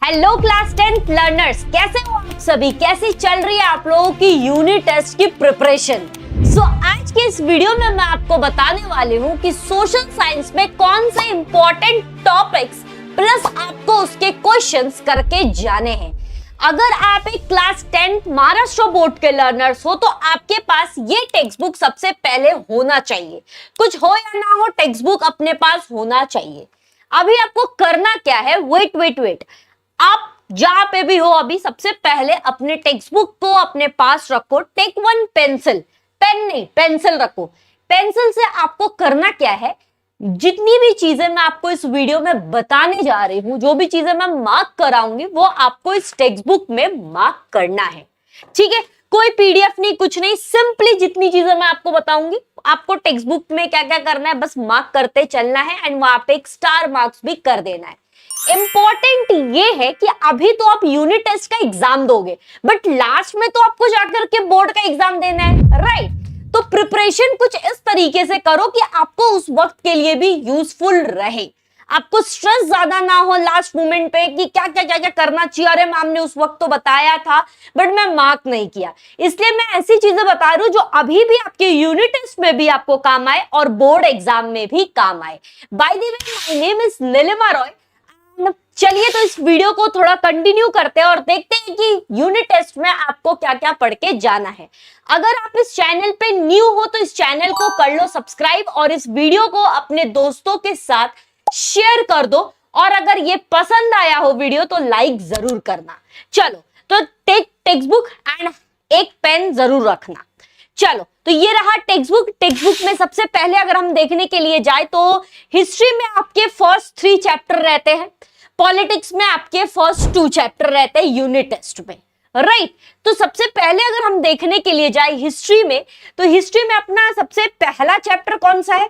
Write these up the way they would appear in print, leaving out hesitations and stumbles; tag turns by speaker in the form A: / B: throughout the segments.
A: Hello class 10th learners, कैसे हो आप सभी? कैसी चल रही है आप लोगों की यूनिट टेस्ट की प्रिपरेशन? आज के इस वीडियो में मैं आपको बताने वाली हूँ कि सोशल साइंस में कौन से इंपॉर्टेंट टॉपिक्स प्लस आपको उसके क्वेश्चंस करके जाने हैं। अगर आप एक क्लास 10th महाराष्ट्र बोर्ड के लर्नर्स हो तो आपके पास ये टेक्स्ट बुक सबसे पहले होना चाहिए। कुछ हो या ना हो, टेक्स्ट बुक अपने पास होना चाहिए। अभी आपको करना क्या है, वेट, आप जहां पे भी हो अभी सबसे पहले अपने टेक्स्ट बुक को अपने पास रखो। टेक वन पेंसिल, पेन नहीं पेंसिल रखो। पेंसिल से आपको करना क्या है, जितनी भी चीजें मैं आपको इस वीडियो में बताने जा रही हूं, जो भी चीजें मैं मार्क कराऊंगी वो आपको इस टेक्स्ट बुक में मार्क करना है। ठीक है, कोई पीडीएफ नहीं, कुछ नहीं, सिंपली जितनी चीजें मैं आपको बताऊंगी आपको टेक्स्ट बुक में क्या क्या करना है बस मार्क करते चलना है एंड वहां पे एक स्टार मार्क्स भी कर देना है। इंपॉर्टेंट ये है कि अभी तो आप यूनिट टेस्ट का एग्जाम दोगे, बट लास्ट में तो आपको जाकर के बोर्ड का एग्जाम देना है, राइट? तो प्रिपरेशन कुछ इस तरीके से करो कि आपको उस वक्त के लिए भी यूजफुल रहे, आपको स्ट्रेस ज्यादा ना हो लास्ट मोमेंट पे कि क्या क्या करना चाहिए। अरे मैम ने उस वक्त तो बताया था बट मैं मार्क नहीं किया, इसलिए मैं ऐसी चीजें बता रही हूँ जो अभी भी आपके यूनिट टेस्ट में भी आपको काम आए और बोर्ड एग्जाम में भी काम आए। By the way, my name is Neelima Roy. चलिए तो इस वीडियो को थोड़ा कंटिन्यू करते हैं और देखते हैं कि यूनिट टेस्ट में आपको क्या क्या पढ़ के जाना है। अगर आप इस चैनल पे न्यू हो तो इस चैनल को कर लो सब्सक्राइब और इस वीडियो को अपने दोस्तों के साथ शेयर कर दो, और अगर ये पसंद आया हो वीडियो तो लाइक जरूर करना। चलो तो टेक्स्ट बुक एंड एक पेन जरूर रखना। चलो तो ये रहा टेक्स्ट बुक। टेक्स्ट बुक में सबसे पहले अगर हम देखने के लिए जाए तो हिस्ट्री में आपके फर्स्ट 3 चैप्टर रहते हैं, पॉलिटिक्स में आपके फर्स्ट 2 चैप्टर रहते हैं यूनिट टेस्ट में, राइट? तो सबसे पहले अगर हम देखने के लिए जाए हिस्ट्री में, तो हिस्ट्री में अपना सबसे पहला चैप्टर कौन सा है?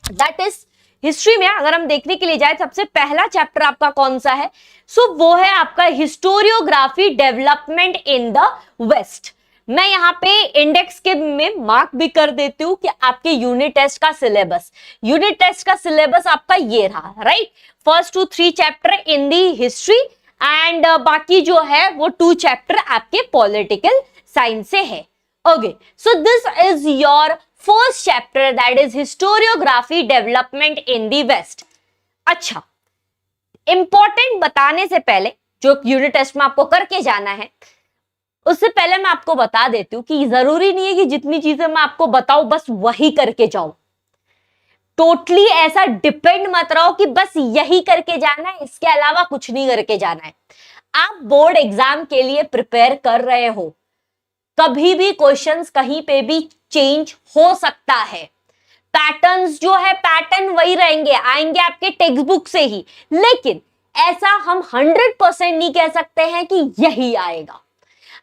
A: दैट इज हिस्ट्री में अगर हम देखने के लिए जाए सबसे पहला चैप्टर आपका कौन सा है? वो है आपका historiography development in the west. मैं यहाँ पे इंडेक्स के में मार्क भी कर देती हूँ कि आपके यूनिट टेस्ट का सिलेबस आपका ये रहा, right? First 2-3 chapter in the history and बाकी जो है वो 2 चैप्टर आपके पॉलिटिकल साइंस से है। Okay, so this is your first chapter, that is historiography development in the west. अच्छा, इंपॉर्टेंट बताने से पहले जो यूनिट टेस्ट में आपको करके जाना है उससे पहले मैं आपको बता देती हूँ कि जरूरी नहीं है कि जितनी चीजें मैं आपको बताऊं बस वही करके जाओ। टोटली ऐसा डिपेंड मत रहो कि बस यही करके जाना है, इसके अलावा कुछ नहीं करके जाना है। आप बोर्ड एग्जाम के लिए प्रिपेयर कर रहे हो, कभी भी क्वेश्चंस कहीं पे भी चेंज हो सकता है। पैटर्न्स जो है पैटर्न वही रहेंगे, आएंगे आपके टेक्स्ट बुक से ही, लेकिन ऐसा हम 100% नहीं कह सकते हैं कि यही आएगा।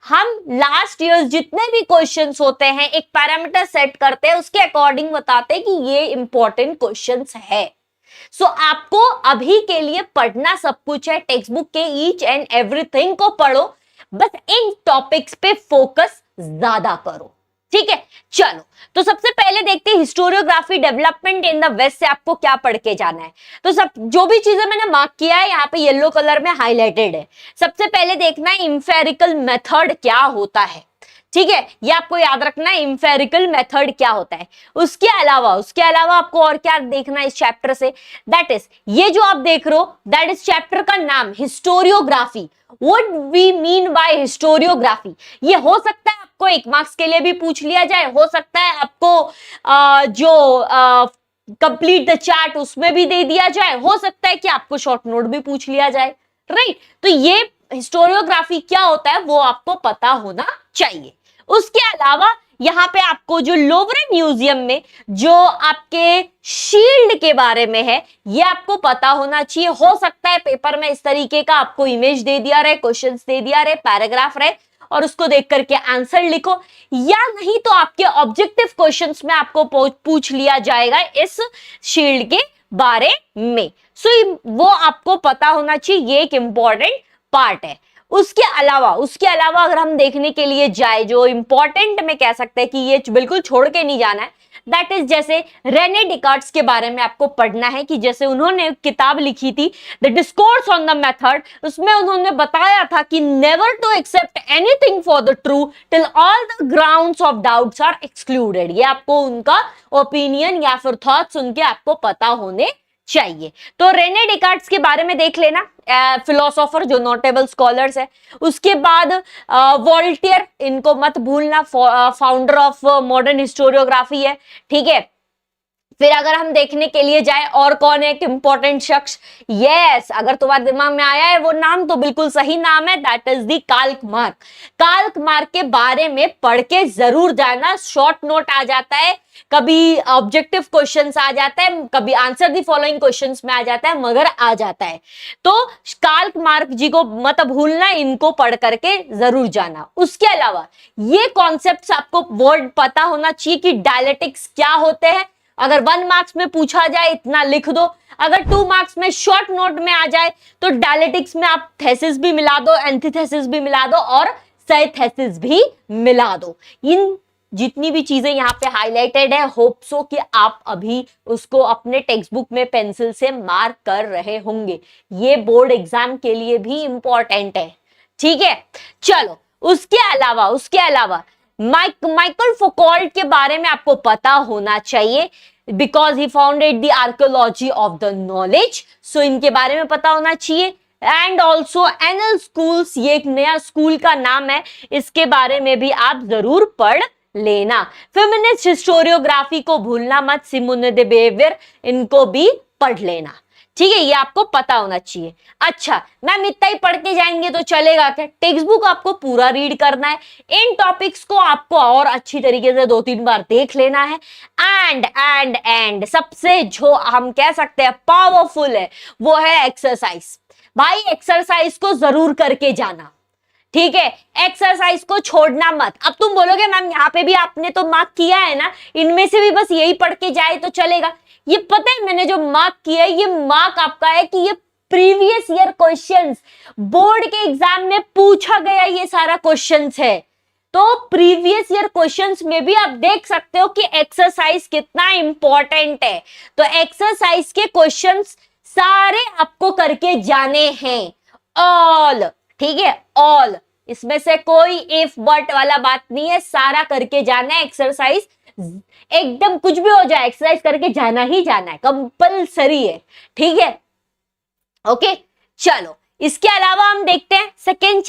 A: हम लास्ट ईयर जितने भी क्वेश्चंस होते हैं एक पैरामीटर सेट करते हैं, उसके अकॉर्डिंग बताते हैं कि ये इंपॉर्टेंट क्वेश्चंस है। आपको अभी के लिए पढ़ना सब कुछ है, टेक्स्ट बुक के ईच एंड एवरीथिंग को पढ़ो, बस इन टॉपिक्स पे फोकस ज्यादा करो, ठीक है? चलो तो सबसे पहले देखते हैं historiography development in the west से आपको क्या पढ़ के जाना है। तो सब जो भी चीजें मैंने मार्क किया है यहाँ पे येलो कलर में हाईलाइटेड है। सबसे पहले देखना है इंफेरिकल मेथड क्या होता है, ठीक है? ये आपको याद रखना है इंफेरिकल मेथड क्या होता है। उसके अलावा आपको और क्या देखना है इस चैप्टर से? दैट इज ये जो आप देख रहे हो, दैट इज चैप्टर का नाम historiography. What we mean by historiography, ये हो सकता है आपको 1 मार्क्स के लिए भी पूछ लिया जाए, हो सकता है आपको जो कंप्लीट द चार्ट उसमें भी दे दिया जाए, हो सकता है कि आपको शॉर्ट नोट भी पूछ लिया जाए, राइट? तो ये हिस्टोरियोग्राफी क्या होता है वो आपको पता होना चाहिए। उसके अलावा यहाँ पे आपको जो लोवरे म्यूजियम में जो आपके शील्ड के बारे में है ये आपको पता होना चाहिए। हो सकता है पेपर में इस तरीके का आपको इमेज दे दिया रहे, क्वेश्चंस दे दिया रहे, पैराग्राफ रहे और उसको देख करके आंसर लिखो, या नहीं तो आपके ऑब्जेक्टिव क्वेश्चंस में आपको पूछ लिया जाएगा इस शील्ड के बारे में। वो आपको पता होना चाहिए, ये एक इंपॉर्टेंट पार्ट है। उसके अलावा अगर हम देखने के लिए जाए जो इंपॉर्टेंट में कह सकते हैं कि ये बिल्कुल छोड़ के नहीं जाना है, दैट इज जैसे रेने डिकार्ड्स के बारे में आपको पढ़ना है कि जैसे उन्होंने किताब लिखी थी the discourse on the method, उसमें उन्होंने बताया था कि never to accept anything for the true till all the grounds of doubts are excluded. ये आपको उनका ओपिनियन या फिर थॉट्स उनके आपको पता होने चाहिए। तो रेने डिकार्ड्स के बारे में देख लेना, फिलोसोफर जो नोटेबल स्कॉलर्स है। उसके बाद वॉल्टियर, इनको मत भूलना, फाउंडर ऑफ मॉडर्न हिस्टोरियोग्राफी है, ठीक है। फिर अगर हम देखने के लिए जाए और कौन है एक इंपॉर्टेंट शख्स, यस अगर तुम्हारे दिमाग में आया है वो नाम तो बिल्कुल सही नाम है, that is the Karl Marx. Karl Marx के बारे में पढ़ के जरूर जाना, शॉर्ट नोट आ जाता है, कभी ऑब्जेक्टिव क्वेश्चंस आ जाता है, कभी आंसर दी फॉलोइंग क्वेश्चंस में आ जाता है, मगर आ जाता है। तो कार्ल मार्क जी को मत भूलना, इनको पढ़ करके जरूर जाना। उसके अलावा ये कॉन्सेप्ट्स आपको वर्ड पता होना चाहिए कि डायलेक्टिक्स क्या होते हैं। अगर 1 मार्क्स में पूछा जाए इतना लिख दो, अगर 2 मार्क्स में शॉर्ट नोट में आ जाए तो डायलेक्टिक्स में आप थेसिस भी मिला दो, एंटीथेसिस भी मिला दो और साइथेसिस भी मिला दो। इन जितनी भी चीजें यहाँ पे हाईलाइटेड है, होप सो कि आप अभी उसको अपने टेक्स्ट बुक में पेंसिल से मार्क कर रहे होंगे। ये बोर्ड एग्जाम के लिए भी इंपॉर्टेंट है, ठीक है। चलो उसके अलावा माइकल फुकॉल्ट के बारे में आपको पता होना चाहिए, because he founded the archaeology of the knowledge, so इनके बारे में पता होना चाहिए। एंड ऑल्सो एनल स्कूल्स, ये एक नया स्कूल का नाम है, इसके बारे में भी आप जरूर पढ़ लेना। फेमिनिस्ट हिस्टोरियोग्राफी को भूलना मत, सिमोन दे बिहेवियर, इनको भी पढ़ लेना, ठीक है। ये आपको पता होना चाहिए। अच्छा मैम इतना ही पढ़ के जाएंगे तो चलेगा क्या? टेक्स्ट बुक आपको पूरा रीड करना है, इन टॉपिक्स को आपको और अच्छी तरीके से 2-3 बार देख लेना है। एंड सबसे जो हम कह सकते हैं पावरफुल है वो है एक्सरसाइज। भाई एक्सरसाइज को जरूर करके जाना, ठीक है। एक्सरसाइज को छोड़ना मत। अब तुम बोलोगे मैम यहाँ पे भी आपने तो मार्क किया है ना, इनमें से भी बस यही पढ़ के जाए तो चलेगा। ये पता है मैंने जो मार्क किया है, ये मार्क आपका है कि ये प्रीवियस ईयर क्वेश्चंस बोर्ड के एग्जाम में पूछा गया ये सारा क्वेश्चंस है। तो प्रीवियस ईयर क्वेश्चंस में भी आप देख सकते हो कि एक्सरसाइज कितना इंपॉर्टेंट है। तो एक्सरसाइज के क्वेश्चंस सारे आपको करके जाने हैं, ऑल, ठीक है, ऑल। इसमें से कोई इफ बट वाला बात नहीं है, सारा करके जाना है एक्सरसाइज। एकदम कुछ भी हो जाए एक्सरसाइज करके जाना ही जाना है, कंपलसरी है, ठीक है। ओके चलो इसके अलावा हम देखते हैं सेकेंड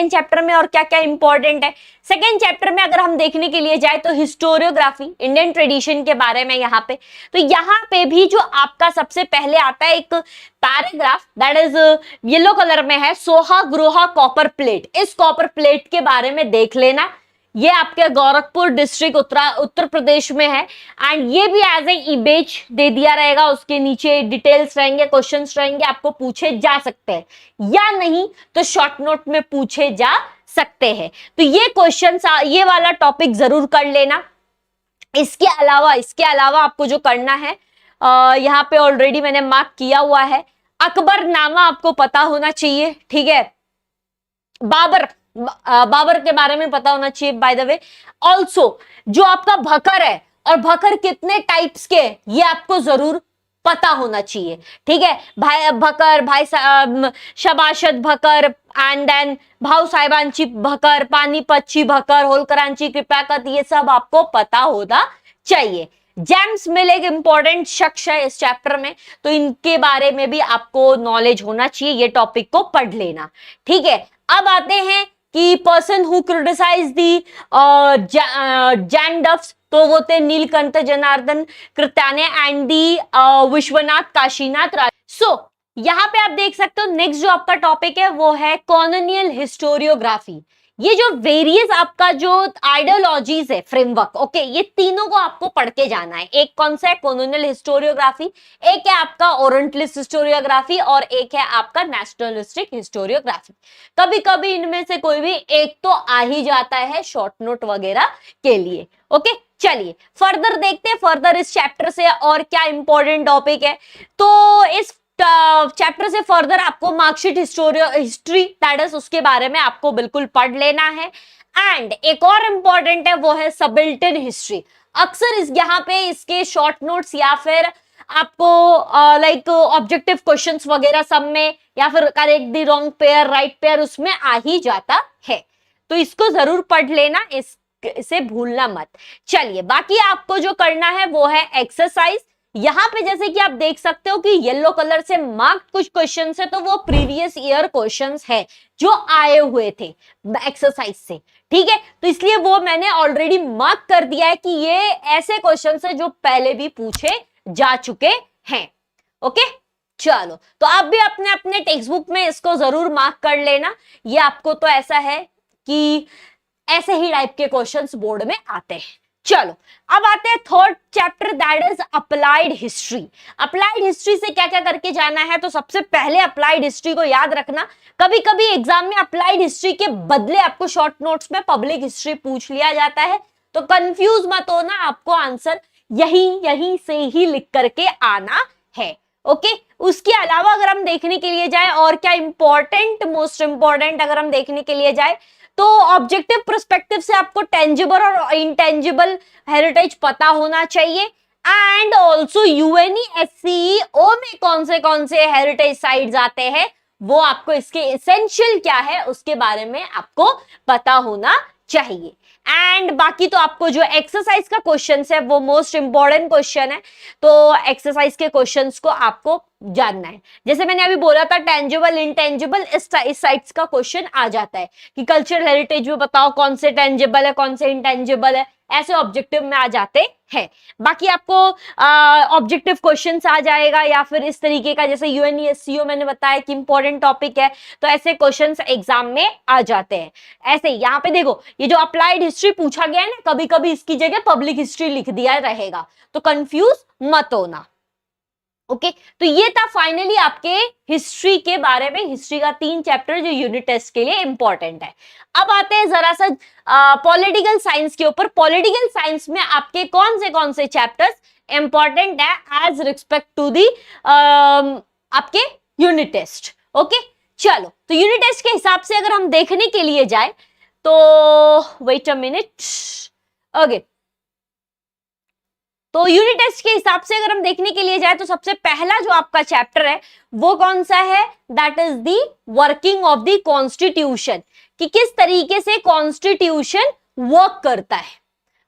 A: चैप्टर में और क्या क्या इंपॉर्टेंट है। सेकेंड चैप्टर में अगर हम देखने के लिए जाए तो हिस्टोरियोग्राफी, इंडियन ट्रेडिशन के बारे में यहाँ पे, तो यहाँ पे भी जो आपका सबसे पहले आता है एक paragraph, that is yellow colour में है, सोहा ग्रोहा कॉपर प्लेट। इस कॉपर प्लेट के बारे में देख लेना, ये आपके गोरखपुर डिस्ट्रिक्ट उत्तर प्रदेश में है। एंड ये भी एज ए इमेज दे दिया रहेगा, उसके नीचे डिटेल्स रहेंगे, क्वेश्चंस रहेंगे, आपको पूछे जा सकते हैं या नहीं तो शॉर्ट नोट में पूछे जा सकते हैं। तो ये क्वेश्चंस, ये वाला टॉपिक जरूर कर लेना। इसके अलावा आपको जो करना है, यहाँ पे ऑलरेडी मैंने मार्क किया हुआ है, अकबरनामा आपको पता होना चाहिए, ठीक है। बाबर के बारे में पता होना चाहिए बाय द वे। ऑल्सो जो आपका भकर है, और भकर कितने टाइप्स के, ये आपको जरूर पता होना चाहिए, ठीक है। भाई भकर, भाई शबाशत भकर, एंड देन भाऊ साहिबांची भकर, पानीपतची भकर, होलकरांची कृपाकत, ये सब आपको पता होना चाहिए। जेम्स मिल एक इंपॉर्टेंट शख्स है इस चैप्टर में, तो इनके बारे में भी आपको नॉलेज होना चाहिए, ये टॉपिक को पढ़ लेना, ठीक है। अब आते हैं कि पर्सन हु क्रिटिसाइज दी जैन डफ्स, तो वो थे नीलकंठ जनार्दन कृत्याने एंड दी विश्वनाथ काशीनाथ राज। सो यहाँ पे आप देख सकते हो नेक्स्ट जो आपका टॉपिक है वो है कॉलोनियल हिस्टोरियोग्राफी। ये जो वेरियस आपका जो आइडियोलॉजीज है, फ्रेमवर्क, ओके, ये तीनों को आपको पढ़ के जाना है। एक कौन सा है? कॉलोनियल हिस्टोरियोग्राफी, एक है आपका ओरिएंटलिस्ट हिस्टोरियोग्राफी और एक है आपका नेशनलिस्टिक हिस्टोरियोग्राफी। कभी कभी इनमें से कोई भी एक तो आ ही जाता है शॉर्ट नोट वगैरह के लिए, ओके। चलिए फर्दर देखते हैं, फर्दर इस चैप्टर से और क्या इंपॉर्टेंट टॉपिक है। तो इस चैप्टर से फर्दर आपको मार्कशीट हिस्ट्री दैट इज उसके बारे में आपको बिल्कुल पढ़ लेना है। एंड एक और इंपॉर्टेंट है वो है सबिल्टन हिस्ट्री। अक्सर इस यहाँ पे इसके शॉर्ट नोट्स या फिर आपको लाइक ऑब्जेक्टिव क्वेश्चंस वगैरह सब में, या फिर करेक्ट दी रॉन्ग पेयर राइट पेयर उसमें आ ही जाता है। तो इसको जरूर पढ़ लेना, इसे भूलना मत। चलिए बाकी आपको जो करना है वो है एक्सरसाइज। यहाँ पे जैसे कि आप देख सकते हो कि येलो कलर से मार्क कुछ क्वेश्चंस है, तो वो प्रीवियस ईयर क्वेश्चंस है जो आए हुए थे एक्सरसाइज से, ठीक है। तो इसलिए वो मैंने ऑलरेडी मार्क कर दिया है कि ये ऐसे क्वेश्चंस है जो पहले भी पूछे जा चुके हैं। ओके चलो, तो आप भी अपने अपने टेक्स्ट बुक में इसको जरूर मार्क कर लेना। ये आपको तो ऐसा है कि ऐसे ही टाइप के क्वेश्चंस बोर्ड में आते हैं। चलो अब आते हैं third chapter, that is applied history. Applied history से क्या क्या करके जाना है, तो सबसे पहले अप्लाइड हिस्ट्री को याद रखना। कभी कभी एग्जाम में अप्लाइड हिस्ट्री के बदले आपको शॉर्ट नोट्स में पब्लिक हिस्ट्री पूछ लिया जाता है, तो कंफ्यूज मत होना, आपको आंसर यहीं से ही लिख करके आना है। ओके उसके अलावा अगर हम देखने के लिए जाए और क्या इंपॉर्टेंट, मोस्ट इंपॉर्टेंट अगर हम देखने के लिए जाए तो ऑब्जेक्टिव पर्सपेक्टिव से आपको टेंजिबल और इंटेंजिबल हेरिटेज पता होना चाहिए। एंड ऑल्सो यूएनईएससीईओ में कौन से हेरिटेज साइट्स आते हैं वो आपको, इसके एसेंशियल क्या है उसके बारे में आपको पता होना चाहिए। एंड बाकी तो आपको जो एक्सरसाइज का क्वेश्चन है वो मोस्ट इंपॉर्टेंट क्वेश्चन है, तो एक्सरसाइज के क्वेश्चंस को आपको जानना है। जैसे मैंने अभी बोला था टेंजिबल इंटेंजिबल, इस साइट्स का क्वेश्चन आ जाता है कि कल्चरल हेरिटेज में बताओ कौन से टेंजिबल है कौन से इंटेंजिबल है, ऐसे ऑब्जेक्टिव में आ जाते हैं। बाकी आपको ऑब्जेक्टिव क्वेश्चंस आ जाएगा या फिर इस तरीके का, जैसे यूएनईएससीईओ मैंने बताया कि इंपॉर्टेंट टॉपिक है, तो ऐसे क्वेश्चंस एग्जाम में आ जाते हैं। ऐसे ही यहाँ पे देखो ये जो अप्लाइड हिस्ट्री पूछा गया है ना, कभी कभी इसकी जगह पब्लिक हिस्ट्री लिख दिया रहेगा, तो कंफ्यूज मत होना। ओके तो ये था फाइनली आपके हिस्ट्री के बारे में, हिस्ट्री का 3 चैप्टर जो यूनिट टेस्ट के लिए इंपॉर्टेंट है। अब आते हैं जरा सा पॉलिटिकल साइंस के ऊपर। पॉलिटिकल साइंस में आपके कौन से चैप्टर्स इंपॉर्टेंट है एज रिस्पेक्ट टू दी आपके यूनिट टेस्ट। ओके चलो, तो यूनिट टेस्ट के हिसाब से अगर हम देखने के लिए जाए तो वेट अ मिनट, ओके तो यूनिट टेस्ट के हिसाब से अगर हम देखने के लिए जाए तो सबसे पहला जो आपका चैप्टर है वो कौन सा है, that is the working of the constitution, कि किस तरीके से कॉन्स्टिट्यूशन वर्क करता है।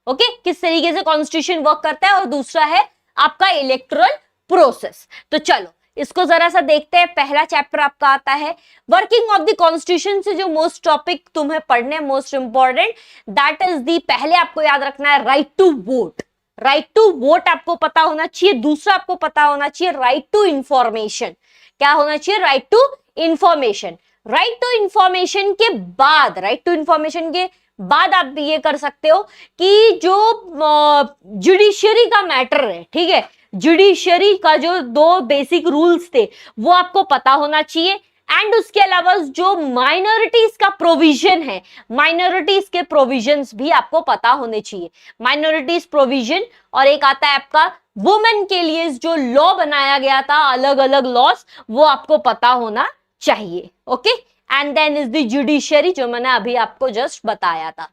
A: ओके किस तरीके से कॉन्स्टिट्यूशन वर्क करता है, और दूसरा है आपका इलेक्टोरल प्रोसेस। तो चलो इसको जरा सा देखते हैं। पहला चैप्टर आपका आता है वर्किंग ऑफ द कॉन्स्टिट्यूशन से जो मोस्ट टॉपिक तुम्हें पढ़ने most important, that is the, पहले आपको याद रखना है right to vote. Right to vote आपको पता होना चाहिए। दूसरा आपको पता होना चाहिए राइट टू इंफॉर्मेशन। क्या होना चाहिए, right to information. Right to information के बाद, राइट टू इंफॉर्मेशन के बाद आप ये कर सकते हो कि जो जुडिशियरी का मैटर है, ठीक है, जुडिशियरी का जो 2 बेसिक रूल्स थे वो आपको पता होना चाहिए। एंड उसके अलावा जो माइनॉरिटीज का प्रोविजन है, माइनॉरिटीज के प्रोविजंस भी आपको पता होने चाहिए। माइनॉरिटीज प्रोविजन, और एक आता है आपका वुमेन के लिए जो लॉ बनाया गया था, अलग अलग लॉस, वो आपको पता होना चाहिए। Okay and then is the judiciary जो मैंने अभी आपको जस्ट बताया था।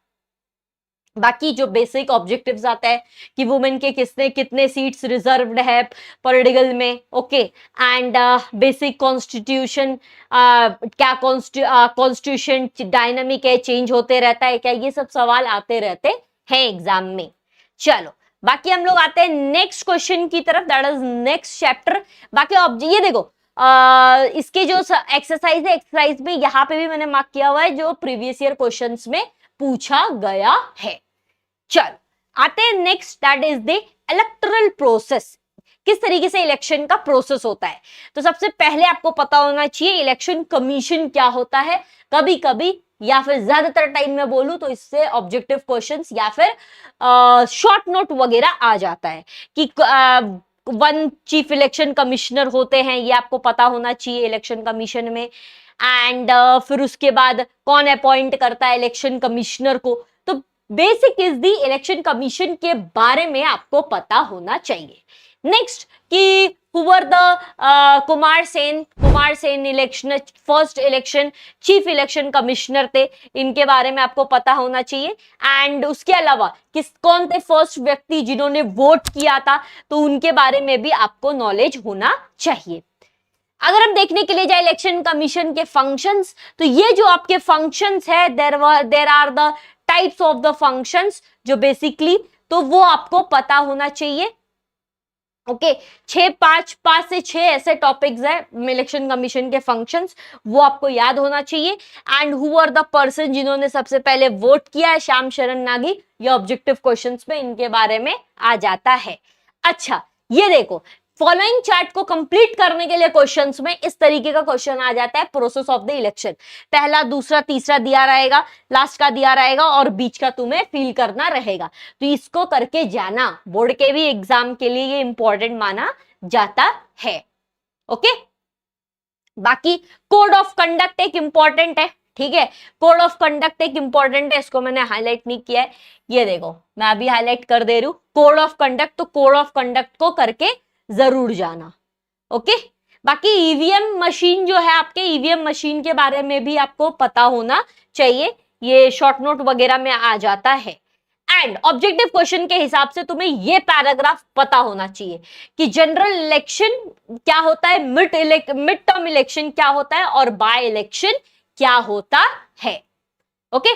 A: बाकी जो बेसिक ऑब्जेक्टिव्स आता है कि वुमेन के कितने सीट्स रिजर्व्ड है पॉलिटिकल में। ओके एंड बेसिक कॉन्स्टिट्यूशन, क्या कॉन्स्टिट्यूशन डायनामिक है, चेंज होते रहता है क्या, ये सब सवाल आते रहते हैं एग्जाम में। चलो बाकी हम लोग आते हैं नेक्स्ट क्वेश्चन की तरफ, दैट इज नेक्स्ट चैप्टर। बाकी ये देखो इसके जो एक्सरसाइज है, एक्सरसाइज में यहाँ पे भी मैंने मार्क किया हुआ है जो प्रीवियस ईयर क्वेश्चंस में पूछा गया है। चलो आते हैं next, that is the electoral process. किस तरीके से इलेक्शन का प्रोसेस होता है, तो सबसे पहले आपको पता होना चाहिए इलेक्शन कमीशन क्या होता है। कभी कभी या फिर ज्यादातर टाइम में बोलूं तो इससे ऑब्जेक्टिव क्वेश्चंस या फिर शॉर्ट नोट वगैरह आ जाता है कि 1 चीफ इलेक्शन कमिश्नर होते हैं, ये आपको पता होना चाहिए इलेक्शन कमीशन में। एंड फिर उसके बाद कौन अपॉइंट करता है इलेक्शन कमिश्नर को, तो basic is the election commission के बारे में आपको पता होना चाहिए। नेक्स्ट कि who were the Kumar Sen election, first election chief election commissioner थे, इनके बारे में आपको पता होना चाहिए। एंड उसके अलावा कौन थे फर्स्ट व्यक्ति जिन्होंने वोट किया था, तो उनके बारे में भी आपको नॉलेज होना चाहिए। अगर हम देखने के लिए जाए इलेक्शन कमीशन के फंक्शंस, तो ये जो आपके फंक्शंस है, there are the types of the functions, जो बेसिकली तो वो आपको पता होना चाहिए। ओके, 5 से 6 ऐसे टॉपिक्स है इलेक्शन कमीशन के फंक्शंस, वो आपको याद होना चाहिए। And who are the person जिन्होंने सबसे पहले वोट किया है, श्याम शरण नागी, ये ऑब्जेक्टिव क्वेश्चंस में इनके बारे में आ जाता है। अच्छा, ये देखो, फॉलोइंग चार्ट को कंप्लीट करने के लिए क्वेश्चंस में इस तरीके का क्वेश्चन आ जाता है, प्रोसेस ऑफ द इलेक्शन। पहला, दूसरा, तीसरा दिया रहेगा, लास्ट का दिया रहेगा और बीच का तुम्हें फिल करना रहेगा। तो इसको करके जाना, बोर्ड के भी एग्जाम के लिए ये इंपॉर्टेंट माना जाता है। ओके, बाकी कोड ऑफ कंडक्ट एक इंपॉर्टेंट है, ठीक है, कोड ऑफ कंडक्ट एक इंपॉर्टेंट है, इसको मैंने हाईलाइट नहीं किया है, ये देखो मैं अभी हाईलाइट कर दे रही हूं, कोड ऑफ कंडक्ट। तो कोड ऑफ कंडक्ट को करके जरूर जाना। ओके, बाकी ईवीएम मशीन जो है, आपके ईवीएम मशीन के बारे में भी आपको पता होना चाहिए, ये शॉर्ट नोट वगैरह में आ जाता है। एंड ऑब्जेक्टिव क्वेश्चन के हिसाब से तुम्हें ये पैराग्राफ पता होना चाहिए कि जनरल इलेक्शन क्या होता है, मिड टर्म इलेक्शन क्या होता है और बाय इलेक्शन क्या होता है। ओके,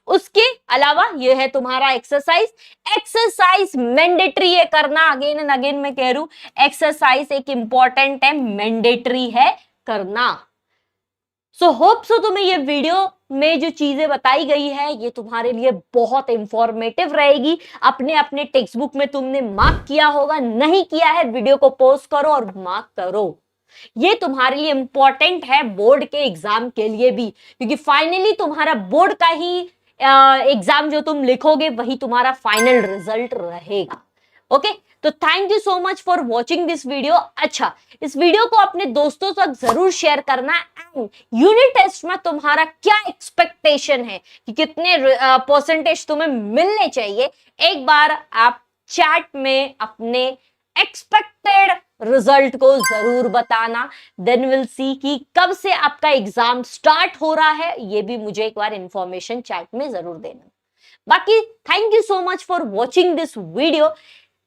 A: उसके अलावा ये है तुम्हारा एक्सरसाइज मैंडेटरी है करना, अगेन एंड अगेन मैं कह रही हूं, एक्सरसाइज एक इंपॉर्टेंट है, मैंडेटरी है करना। सो होप सो तुम्हें ये वीडियो में जो चीजें बताई गई है ये तुम्हारे लिए बहुत इंफॉर्मेटिव रहेगी। अपने अपने टेक्स्ट बुक में तुमने मार्क किया होगा, नहीं किया है वीडियो को पॉज करो और मार्क करो। ये तुम्हारे लिए इंपॉर्टेंट है बोर्ड के एग्जाम के लिए भी, क्योंकि फाइनली तुम्हारा बोर्ड का ही एग्जाम जो तुम लिखोगे वही तुम्हारा फाइनल रिजल्ट रहेगा। ओके, तो thank you so much for watching this video. अच्छा, इस वीडियो को अपने दोस्तों तक जरूर शेयर करना। एंड यूनिट टेस्ट में तुम्हारा क्या एक्सपेक्टेशन है कि कितने परसेंटेज तुम्हें मिलने चाहिए, एक बार आप चैट में अपने एक्सपेक्टेड रिजल्ट को जरूर बताना। देन विल सी कि कब से आपका एग्जाम स्टार्ट हो रहा है, ये भी मुझे एक बार इंफॉर्मेशन चैट में जरूर देना। बाकी thank you so much for watching this video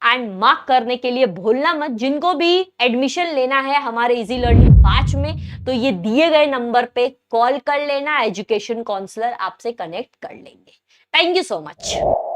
A: and mark करने के लिए भूलना मत। जिनको भी एडमिशन लेना है हमारे इजी लर्निंग बैच में, तो ये दिए गए नंबर पे कॉल कर लेना, एजुकेशन काउंसलर आपसे कनेक्ट कर लेंगे। Thank you so much.